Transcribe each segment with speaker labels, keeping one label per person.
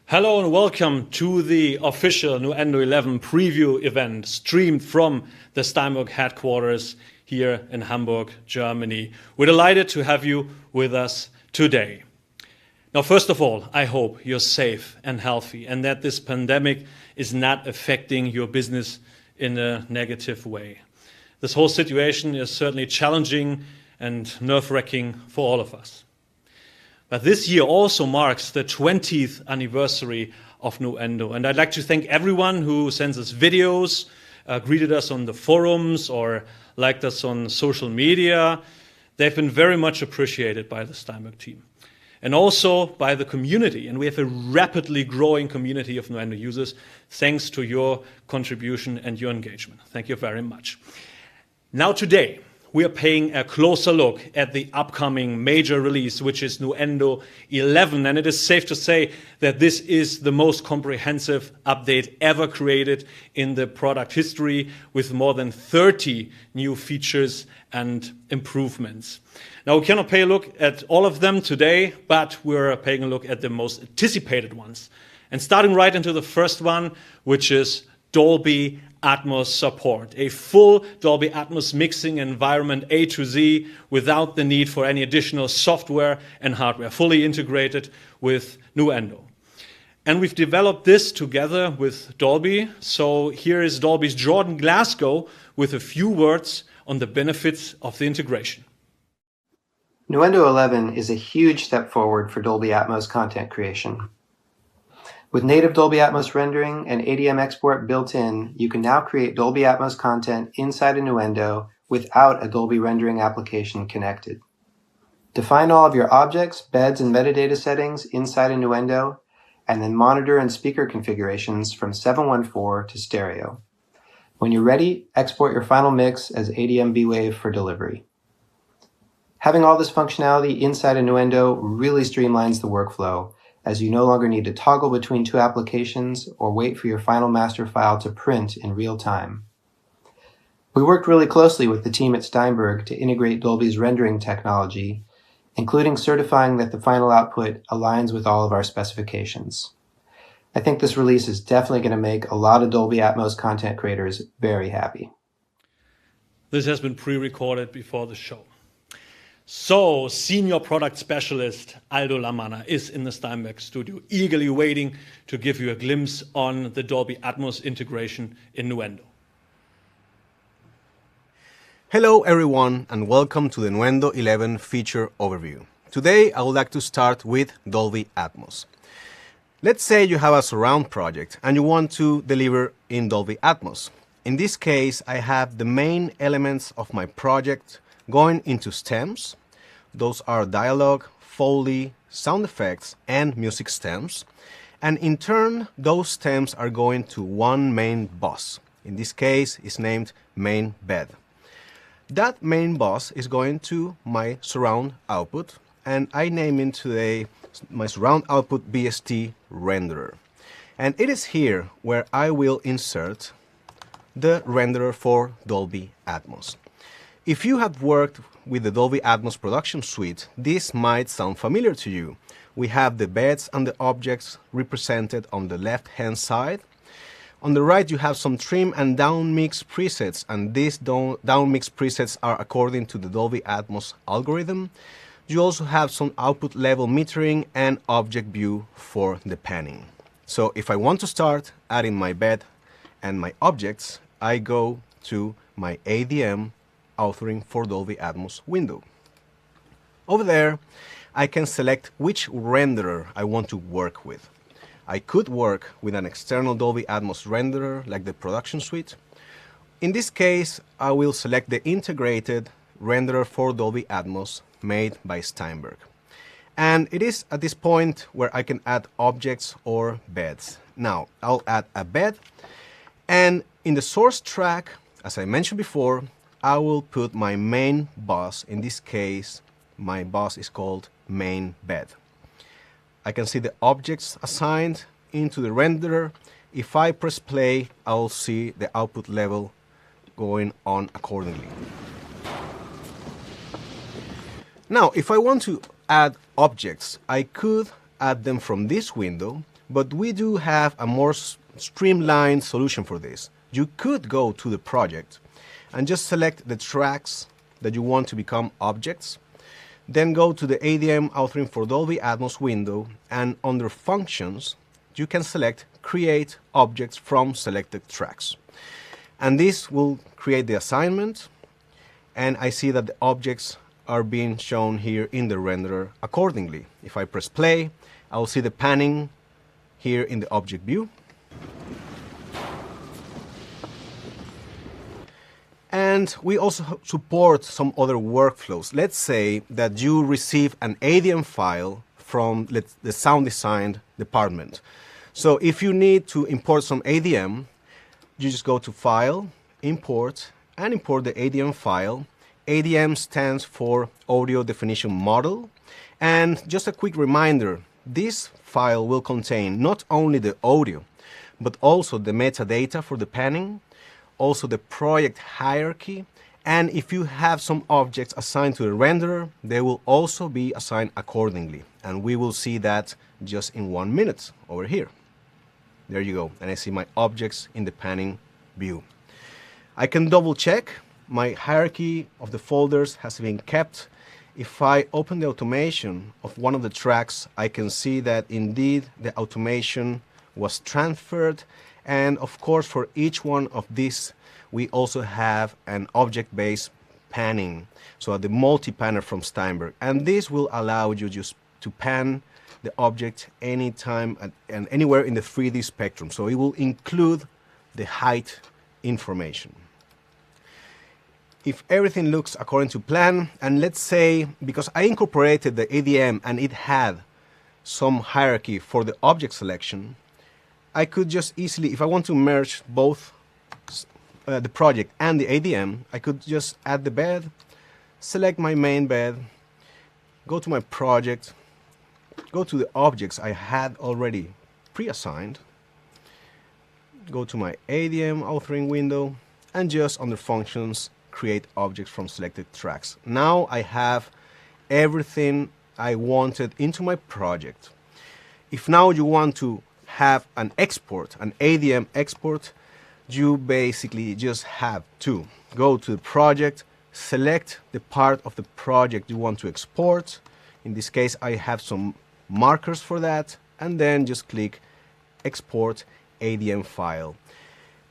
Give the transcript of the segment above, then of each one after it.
Speaker 1: Hello and welcome to the official Nuendo 11 preview event streamed from the Steinberg headquarters here in Hamburg, Germany. We're delighted to have you with us today. Now, first of all, I hope you're safe and healthy and that this pandemic is not affecting your business in a negative way. This whole situation is certainly challenging and nerve-wracking for all of us. But this year also marks the 20th anniversary of Nuendo, and I'd like to thank everyone who sends us videos, greeted us on the forums, or liked us on social media. They've been very much appreciated by the Steinberg team, and also by the community. And we have a rapidly growing community of Nuendo users, thanks to your contribution and your engagement. Thank you very much. Now today, we are paying a closer look at the upcoming major release, which is Nuendo 11. And it is safe to say that this is the most comprehensive update ever created in the product history, with more than 30 new features and improvements. Now, we cannot pay a look at all of them today, but we're paying a look at the most anticipated ones. And starting right into the first one, which is Dolby Atmos support, a full Dolby Atmos mixing environment A to Z without the need for any additional software and hardware, fully integrated with Nuendo. And we've developed this together with Dolby. So here is Dolby's Jordan Glasgow with a few words on the benefits of the integration.
Speaker 2: Nuendo 11 is a huge step forward for Dolby Atmos content creation. With native Dolby Atmos rendering and ADM export built in, you can now create Dolby Atmos content inside of Nuendo without a Dolby rendering application connected. Define all of your objects, beds, and metadata settings inside of Nuendo, and then monitor and speaker configurations from 714 to stereo. When you're ready, export your final mix as ADM B-Wave for delivery. Having all this functionality inside of Nuendo really streamlines the workflow, as you no longer need to toggle between two applications or wait for your final master file to print in real time. We worked really closely with the team at Steinberg to integrate Dolby's rendering technology, including certifying that the final output aligns with all of our specifications. I think this release is definitely going to make a lot of Dolby Atmos content creators very happy.
Speaker 1: This has been pre-recorded before the show. So, Senior Product Specialist Aldo Lamana is in the Steinberg studio, eagerly waiting to give you a glimpse on the Dolby Atmos integration in Nuendo.
Speaker 3: Hello everyone and welcome to the Nuendo 11 feature overview. Today I would like to start with Dolby Atmos. Let's say you have a surround project and you want to deliver in Dolby Atmos. In this case, I have the main elements of my project going into stems. Those are dialogue, Foley, sound effects, and music stems. And in turn, those stems are going to one main bus. In this case, it's named main bed. That main bus is going to my surround output, and I name it today my surround output BST renderer. And it is here where I will insert the renderer for Dolby Atmos. If you have worked with the Dolby Atmos production suite, this might sound familiar to you. We have the beds and the objects represented on the left-hand side. On the right, you have some trim and down mix presets, and these down mix presets are according to the Dolby Atmos algorithm. You also have some output level metering and object view for the panning. So if I want to start adding my bed and my objects, I go to my ADM authoring for Dolby Atmos window. Over there, I can select which renderer I want to work with. I could work with an external Dolby Atmos renderer like the production suite. In this case, I will select the integrated renderer for Dolby Atmos made by Steinberg. And it is at this point where I can add objects or beds. Now, I'll add a bed, and in the source track, as I mentioned before, I will put my main bus. In this case, my bus is called main bed. I can see the objects assigned into the renderer. If I press play, I'll see the output level going on accordingly. Now, if I want to add objects, I could add them from this window, But we do have a more streamlined solution for this. You could go to the project and just select the tracks that you want to become objects. Then go to the ADM authoring for Dolby Atmos window, and under functions, you can select create objects from selected tracks. And this will create the assignment, and I see that the objects are being shown here in the renderer accordingly. If I press play, I'll see the panning here in the object view. And we also support some other workflows. Let's say that you receive an ADM file from the sound design department. So if you need to import some ADM, you just go to File, Import, and import the ADM file. ADM stands for Audio Definition Model. And just a quick reminder, this file will contain not only the audio, but also the metadata for the panning, also the project hierarchy, and if you have some objects assigned to the renderer, they will also be assigned accordingly. And we will see that just in 1 minute over here. There you go, and I see my objects in the panning view. I can double check my hierarchy of the folders has been kept. If I open the automation of one of the tracks, I can see that indeed the automation was transferred. And of course, for each one of these, we also have an object-based panning, so the multi-panner from Steinberg. And this will allow you just to pan the object anytime and anywhere in the 3D spectrum. So it will include the height information. If everything looks according to plan, and let's say, because I incorporated the ADM and it had some hierarchy for the object selection, I could just easily, if I want to merge both the project and the ADM, I could just add the bed, select my main bed, go to my project, go to the objects I had already pre-assigned, go to my ADM authoring window, and just under functions, create objects from selected tracks. Now I have everything I wanted into my project. If now you want to have an export, an ADM export, you basically just have to go to the project, select the part of the project you want to export. In this case, I have some markers for that, and then just click Export ADM File.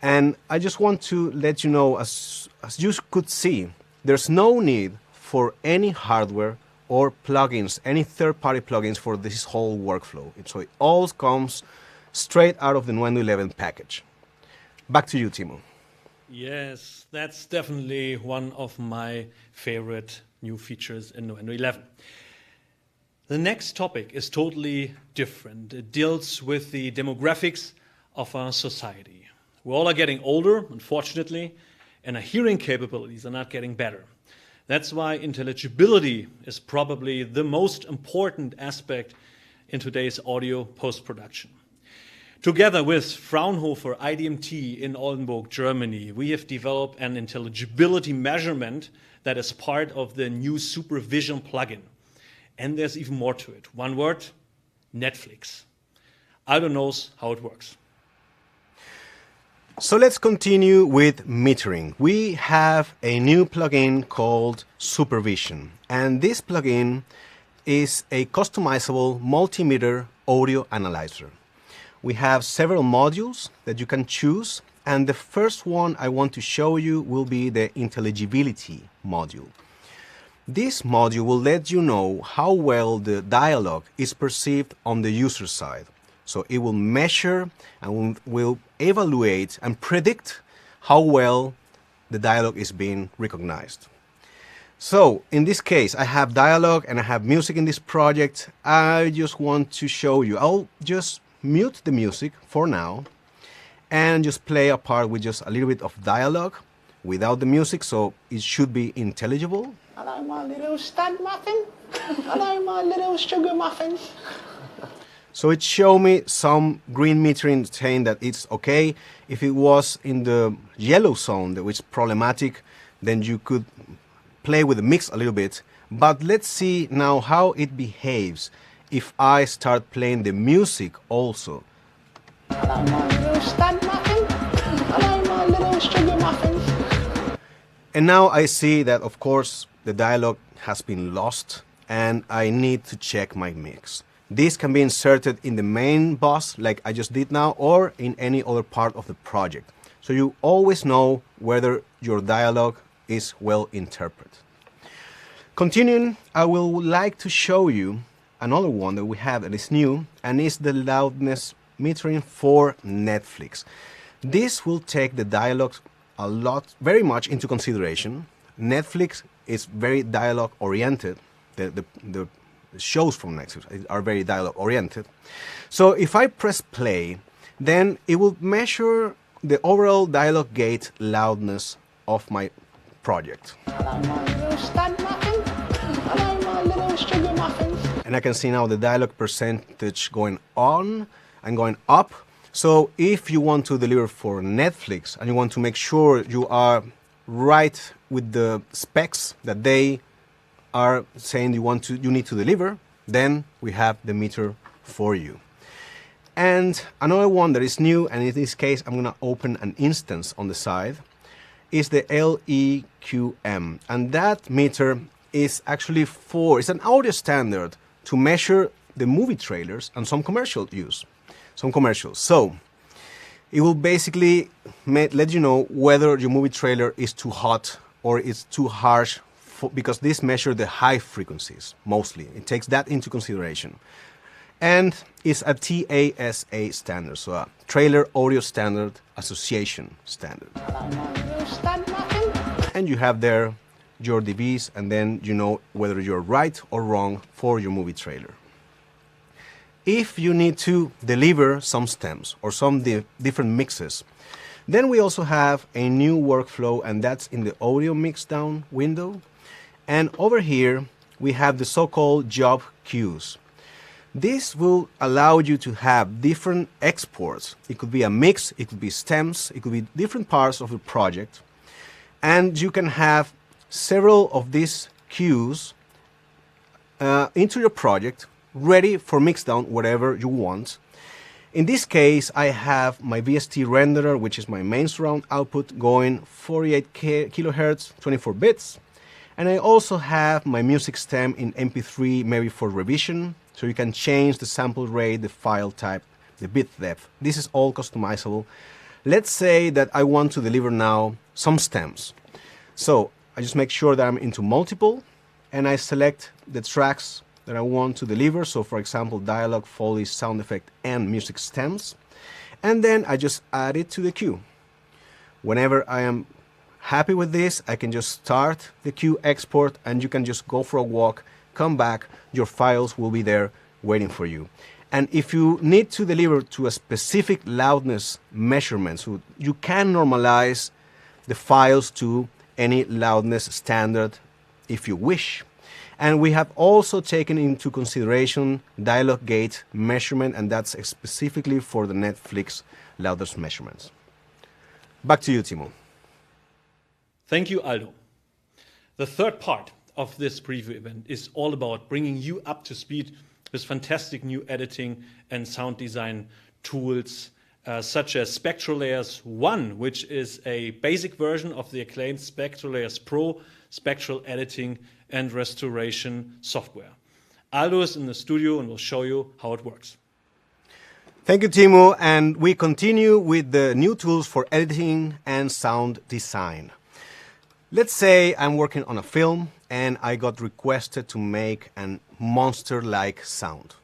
Speaker 3: And I just want to let you know, as you could see, there's no need for any hardware or plugins, any third-party plugins for this whole workflow. So it all comes straight out of the Nuendo 11 package. Back to you, Timo.
Speaker 1: Yes, that's definitely one of my favorite new features in Nuendo 11. The next topic is totally different. It deals with the demographics of our society. We all are getting older, unfortunately, and our hearing capabilities are not getting better. That's why intelligibility is probably the most important aspect in today's audio post-production. Together with Fraunhofer IDMT in Oldenburg, Germany, we have developed an intelligibility measurement that is part of the new supervision plugin. And there's even more to it. One word, Netflix. Aldo knows how it works.
Speaker 3: So let's continue with metering. We have a new plugin called Supervision. And this plugin is a customizable multimeter audio analyzer. We have several modules that you can choose, and the first one I want to show you will be the intelligibility module. This module will let you know how well the dialogue is perceived on the user side. So it will measure and will evaluate and predict how well the dialogue is being recognized. So in this case, I have dialogue and I have music in this project. I just want to show you. I'll just mute the music for now and just play a part with just a little bit of dialogue without the music, so it should be intelligible.
Speaker 4: Hello, my little stud muffin. Hello, my little sugar muffins.
Speaker 3: So it showed me some green metering saying that it's okay. If it was in the yellow zone, which is problematic, then you could play with the mix a little bit. But let's see now how it behaves if I start playing the music also
Speaker 4: Hello, my little stud muffin. Hello, my little sugar muffins.
Speaker 3: And now I see that, of course, the dialogue has been lost and I need to check my mix. This can be inserted in the main bus like I just did now or in any other part of the project. So you always know whether your dialogue is well interpreted. Continuing, I would like to show you another one that we have that is new and is the loudness metering for Netflix. This will take the dialogue very much into consideration. Netflix is very dialogue oriented. The shows from Netflix are very dialogue oriented. So if I press play, then it will measure the overall dialogue gate loudness of my project.
Speaker 4: Hello, my little stud muffin. Hello, my little sugar muffins.
Speaker 3: And I can see now the dialogue percentage going on and going up. So if you want to deliver for Netflix and you want to make sure you are right with the specs that they are saying you need to deliver, then we have the meter for you. And another one that is new, and in this case I'm going to open an instance on the side, is the LEQM. And that meter is actually it's an audio standard to measure the movie trailers and some commercial use. Some commercials. So it will basically let you know whether your movie trailer is too hot or it's too harsh, because this measures the high frequencies mostly. It takes that into consideration. And it's a TASA standard, so a Trailer Audio Standard Association standard. And you have there your dBs, and then you know whether you're right or wrong for your movie trailer. If you need to deliver some stems or some different mixes, then we also have a new workflow, and that's in the audio mixdown window. And over here, we have the so-called job queues. This will allow you to have different exports. It could be a mix, it could be stems, it could be different parts of the project. And you can have several of these queues into your project, ready for mixdown whatever you want. In this case, I have my VST renderer, which is my main surround output, going 48 kilohertz, 24 bits. And I also have my music stem in MP3, maybe for revision, so you can change the sample rate, the file type, the bit depth. This is all customizable. Let's say that I want to deliver now some stems. So I just make sure that I'm into multiple, and I select the tracks that I want to deliver. So for example, dialogue, foley, sound effect, and music stems. And then I just add it to the queue. Whenever I am happy with this, I can just start the queue export, and you can just go for a walk, come back, your files will be there waiting for you. And if you need to deliver to a specific loudness measurement, so you can normalize the files to any loudness standard if you wish. And we have also taken into consideration dialogue gate measurement, and that's specifically for the Netflix loudness measurements. Back to you, Timo.
Speaker 1: Thank you, Aldo. The third part of this preview event is all about bringing you up to speed with fantastic new editing and sound design tools, such as Spectral Layers 1, which is a basic version of the acclaimed Spectral Layers Pro spectral editing and restoration software. Aldo is in the studio and will show you how it works.
Speaker 3: Thank you, Timo. And we continue with the new tools for editing and sound design. Let's say I'm working on a film and I got requested to make a monster-like sound.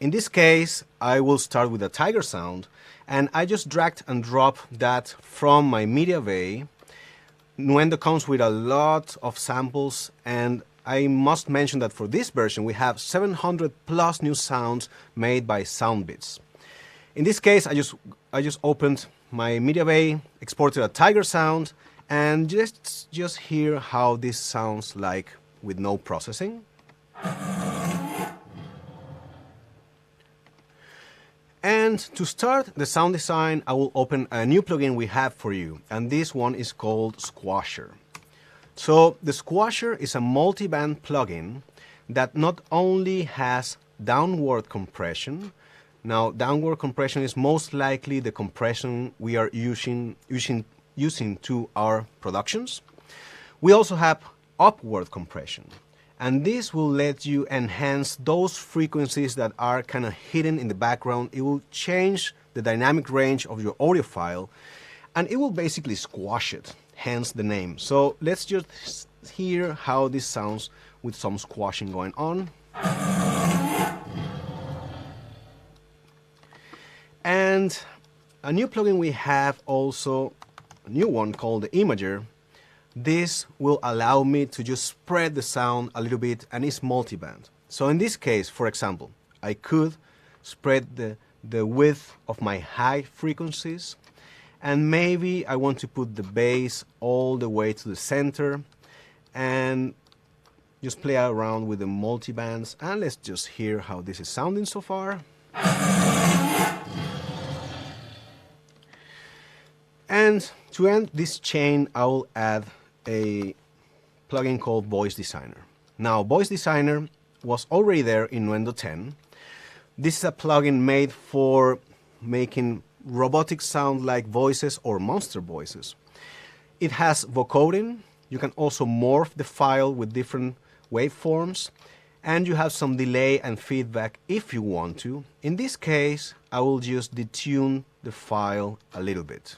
Speaker 3: In this case, I will start with a tiger sound, and I just dragged and dropped that from my media bay. Nuendo comes with a lot of samples, and I must mention that for this version we have 700 plus new sounds made by Soundbits. In this case, I just opened my media bay, exported a tiger sound, and just hear how this sounds like with no processing. And to start the sound design, I will open a new plugin we have for you, and this one is called Squasher. So the Squasher is a multi-band plugin that not only has downward compression, Now, downward compression is most likely the compression we are using to our productions. We also have upward compression, and this will let you enhance those frequencies that are kind of hidden in the background. It will change the dynamic range of your audio file, and it will basically squash it, hence the name. So let's just hear how this sounds with some squashing going on. And a new plugin we have also, a new one called the Imager. This will allow me to just spread the sound a little bit, and it's multiband. So in this case, for example, I could spread the width of my high frequencies, and maybe I want to put the bass all the way to the center and just play around with the multibands, and let's just hear how this is sounding so far. And to end this chain, I will add a plugin called Voice Designer. Now, Voice Designer was already there in Nuendo 10. This is a plugin made for making robotic sound like voices or monster voices. It has vocoding. You can also morph the file with different waveforms, and you have some delay and feedback if you want to. In this case, I will just detune the file a little bit.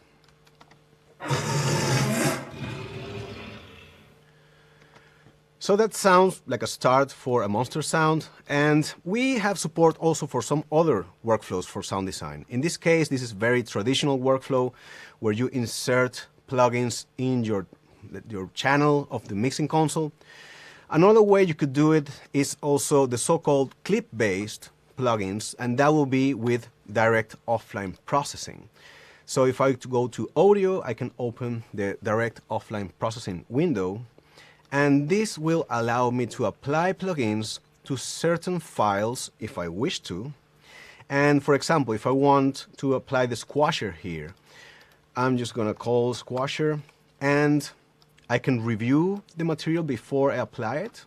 Speaker 3: So that sounds like a start for a monster sound, and we have support also for some other workflows for sound design. In this case, this is very traditional workflow where you insert plugins in your channel of the mixing console. Another way you could do it is also the so-called clip-based plugins, and that will be with direct offline processing. So if I go to audio, I can open the direct offline processing window, and this will allow me to apply plugins to certain files if I wish to. And for example, if I want to apply the squasher here, I'm just going to call squasher, and I can review the material before I apply it.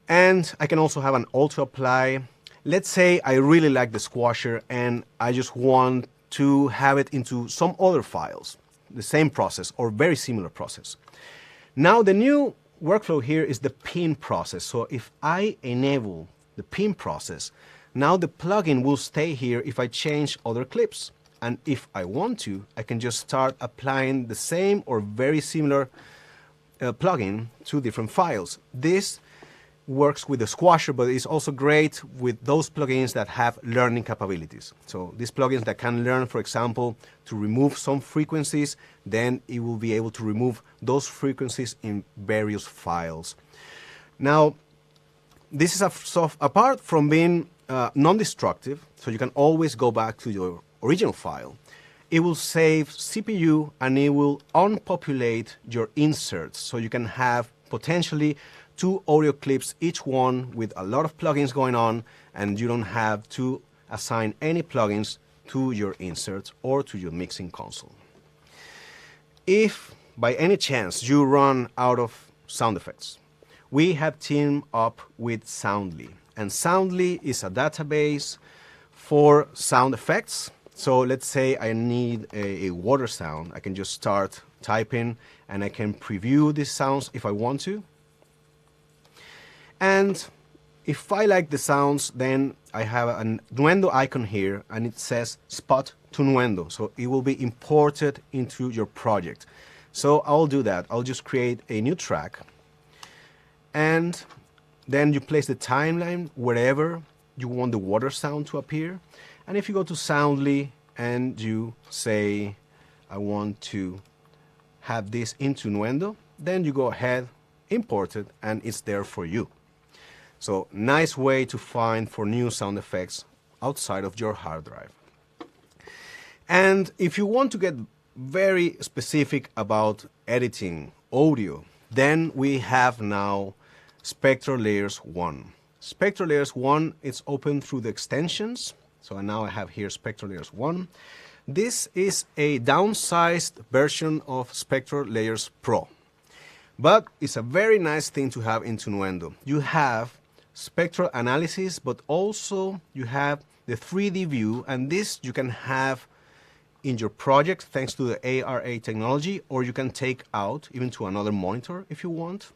Speaker 3: And I can also have an auto apply. Let's say I really like the squasher and I just want to have it into some other files, the same process or very similar process. Now the new workflow here is the pin process. So if I enable the pin process, now the plugin will stay here if I change other clips. And if I want to, I can just start applying the same or very similar plugin to different files. This works with the squasher, but it's also great with those plugins that have learning capabilities. So these plugins that can learn, for example, to remove some frequencies, then it will be able to remove those frequencies in various files. Now, this is apart from being non-destructive, so you can always go back to your original file. It will save CPU and it will unpopulate your inserts, so you can have potentially 2 audio clips, each one with a lot of plugins going on, and you don't have to assign any plugins to your inserts or to your mixing console. If by any chance you run out of sound effects, we have teamed up with Soundly, and Soundly is a database for sound effects. So let's say I need a water sound. I can just start typing and I can preview these sounds if I want to. And if I like the sounds, then I have a Nuendo icon here and it says Spot to Nuendo. So it will be imported into your project. So I'll do that. I'll just create a new track, and then you place the timeline wherever you want the water sound to appear. And if you go to Soundly and you say, I want to have this into Nuendo, then you go ahead, import it, and it's there for you. So nice way to find for new sound effects outside of your hard drive. And if you want to get very specific about editing audio, then we have now Spectral Layers 1. Spectral Layers 1, it's open through the extensions. So now I have here Spectral Layers 1. This is a downsized version of Spectral Layers Pro. But it's a very nice thing to have into Nuendo. You have spectral analysis, but also you have the 3D view, and this you can have in your project thanks to the ARA technology, or you can take out even to another monitor if you want.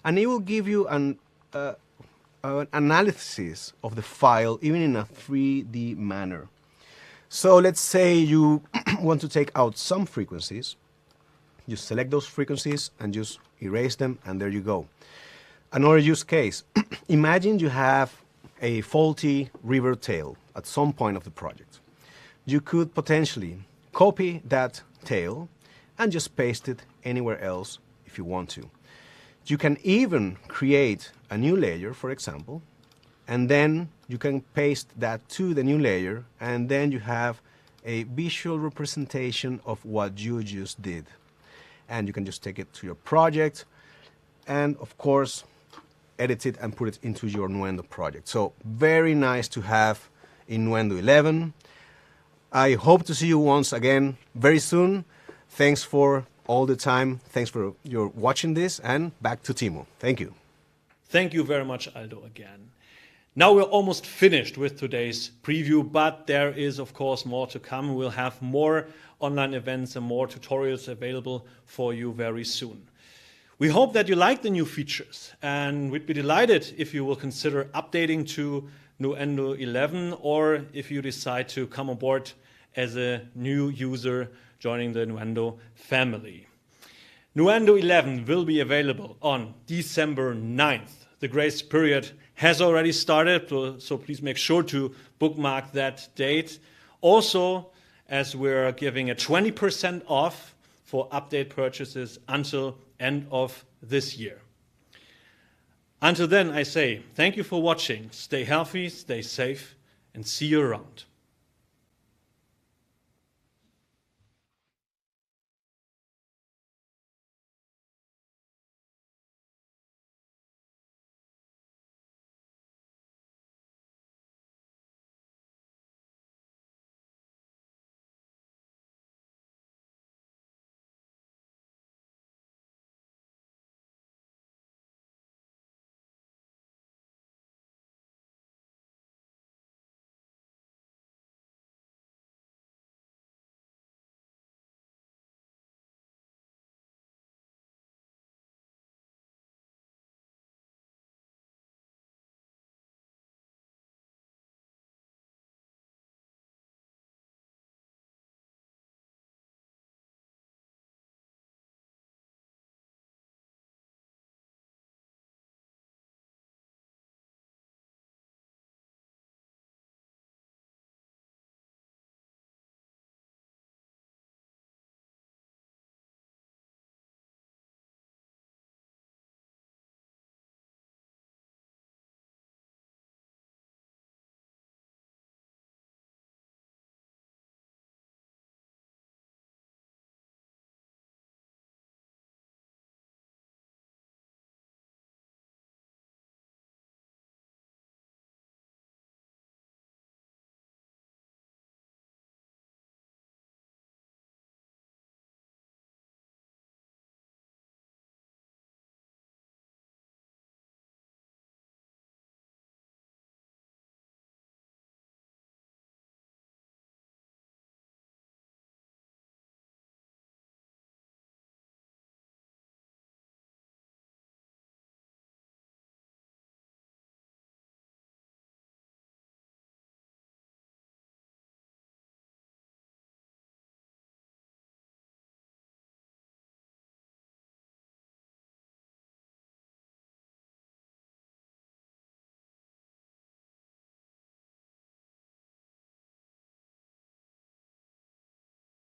Speaker 3: And it will give you an analysis of the file even in a 3D manner. So let's say you want to take out some frequencies. You select those frequencies and just erase them, and there you go. Another use case, imagine you have a faulty river tail at some point of the project. You could potentially copy that tail and just paste it anywhere else if you want to. You can even create a new layer, for example, and then you can paste that to the new layer, and then you have a visual representation of what you just did. And you can just take it to your project and, of course, edit it and put it into your Nuendo project. So very nice to have in Nuendo 11. I hope to see you once again very soon. Thanks for all the time. Thanks for your watching this, and back to Timo. Thank you.
Speaker 1: Thank you very much, Aldo, again. Now we're almost finished with today's preview, but there is, of course, more to come. We'll have more online events and more tutorials available for you very soon. We hope that you like the new features, and we'd be delighted if you will consider updating to Nuendo 11, or if you decide to come aboard as a new user joining the Nuendo family. Nuendo 11 will be available on December 9th. The grace period has already started, so please make sure to bookmark that date. Also, as we're giving a 20% off for update purchases until end of this year. Until then, I say thank you for watching. Stay healthy, stay safe, and see you around.